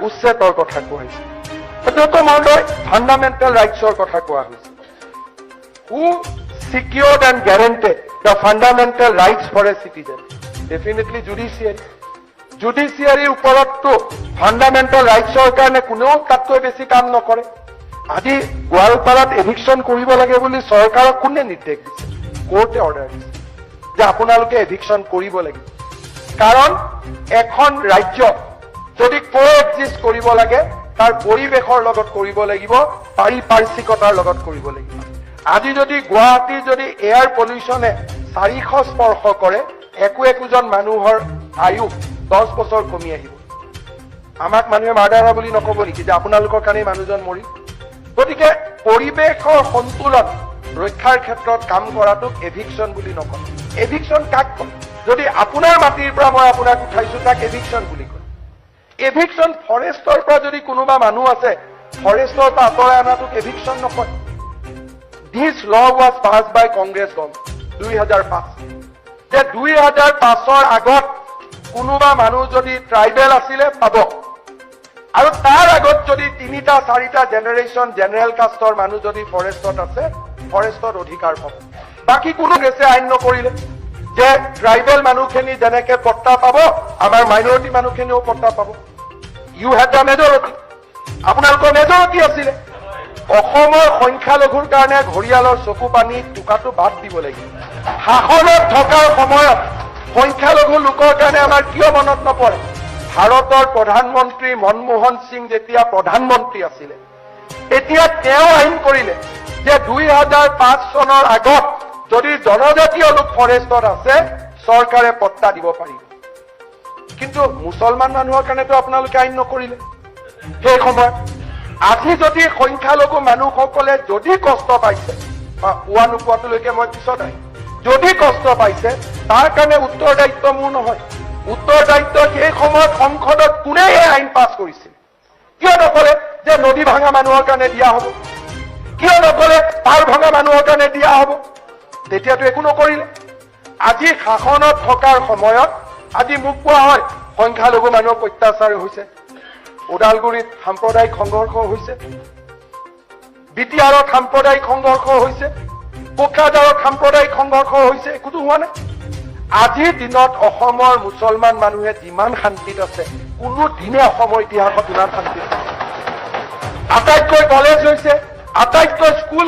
উচ্ছেদৰ কথা কোৱা হৈছে এইটো মহোদয় ফাণ্ডামেণ্টেল ৰাইটছৰ কথা কোৱা হৈছে who secured and guaranteed the fundamental rights for a citizen definitely judiciary ওপৰতটো ফাণ্ডামেণ্টেল ৰাইটছৰ কাৰণে কোনেও তাতকৈ বেছি কাম নকৰে আজি গোৱালপাৰাত এভিকশ্যন কৰিব লাগে বুলি চৰকাৰক কোনে নিৰ্দেশ দিছে কোৰ্টে অৰ্ডাৰ দিছে যে আপোনালোকে এভিকশ্যন কৰিব লাগিব কাৰণ এখন ৰাজ্য যদি কোএক্সিষ্ট কৰিব লাগে তাৰ পৰিৱেশৰ লগত কৰিব লাগিব পাৰিপাৰ্শ্বিকতাৰ লগত কৰিব লাগিব আজি যদি গুৱাহাটীৰ যদি এয়াৰ পলিউশ্যনে 400 স্পৰ্শ কৰে একোজন মানুহৰ আয়ু 10 বছৰ কমি আহিব আমাক মানুহে মাৰ্ডাৰা বুলি নকব নেকি যে আপোনালোকৰ কাৰণে মানুহজন মৰি গতিকে পৰিৱেশৰ সন্তুলন ৰক্ষাৰ ক্ষেত্ৰত কাম কৰাটোক এভিকশ্যন বুলি নকয় এভিকশ্যন কাক কয় যদি আপোনাৰ মাটিৰ পৰা মই আপোনাক উঠাইছো তাক এভিকশ্যন বুলি কয় এভিকশ্যন ফৰেষ্টৰ পৰা যদি কোনোবা মানুহ আছে ফৰেষ্টৰ পৰা আঁতৰাই অনাটোক এভিকশ্যন নকয় This law was passed by Congress government 2005 যে 2005ৰ আগত কোনোবা মানুহ যদি ট্ৰাইবেল আছিলে পাব আৰু তাৰ আগত যদি 3টা 4টা জেনাৰেশন জেনাৰেল কাষ্টৰ মানুহ যদি ফৰেষ্টত আছে ফৰেষ্টৰ অধিকাৰ পাব বাকি কোনো গেছে আইন নকৰিলে যে ট্ৰাইবেল মানুহখিনি যেনেকে পট্টা পাব আমাৰ মাইনৰিটি মানুহখিনিও পট্টা পাব ইউ হ্যাড দ্য মেজৰিটি আপোনালোকৰ মেজৰিটি আছিলে অসমৰ সংখ্যালঘুৰ কাৰণে ঘৰিয়ালৰ চকু পানী টুকাটো বাদ দিব লাগিব শাসনত থকাৰ সময়ত সংখ্যালঘু লোকৰ কাৰণে আমাৰ কিয় মনত নপৰে ভাৰতৰ প্ৰধানমন্ত্ৰী মনমোহন সিং যেতিয়া প্ৰধানমন্ত্ৰী আছিলে তেতিয়া তেওঁ আইন কৰিলে যে 2005 চনৰ আগত যদি জনজাতীয় লোক ফৰেষ্টত আছে চৰকাৰে পট্টা দিব পাৰিব কিন্তু মুছলমান মানুহৰ কাৰণেতো আপোনালোকে আইন নকৰিলে সেই সময়ত আজি যদি সংখ্যালঘু মানুহসকলে যদি কষ্ট পাইছে বা পোৱা নোপোৱাটোলৈকে মই পিছত আহিম যদি কষ্ট পাইছে তাৰ কাৰণে উত্তৰদায়িত্ব মোৰ নহয় উত্তৰদায়িত্ব সেই সময়ত সংসদত কোনে এই আইন পাছ কৰিছিল কিয় নকলে যে নদী ভাঙা মানুহৰ কাৰণে দিয়া হ'ব কিয় নকলে পাৰ ভাঙা মানুহৰ কাৰণে দিয়া হ'ব তেতিয়াতো একো নকৰিলে আজি শাসনত থকাৰ সময়ত আজি মোক কোৱা হয় সংখ্যালঘু মানুহৰ অত্যাচাৰ হৈছে ওদালগুৰিত সাম্প্ৰদায়িক সংঘৰ্ষ হৈছে বিটিআৰত সাম্প্ৰদায়িক সংঘৰ্ষ হৈছে কোকৰাঝাৰত সাম্প্ৰদায়িক সংঘৰ্ষ হৈছে একোতো হোৱা নাই আজিৰ দিনত অসমৰ মুছলমান মানুহে যিমান শান্তিত আছে কোনো দিনে অসমৰ ইতিহাসত ইমান শান্তিত আটাইতকৈ কলেজ হৈছে আটাইতকৈ স্কুল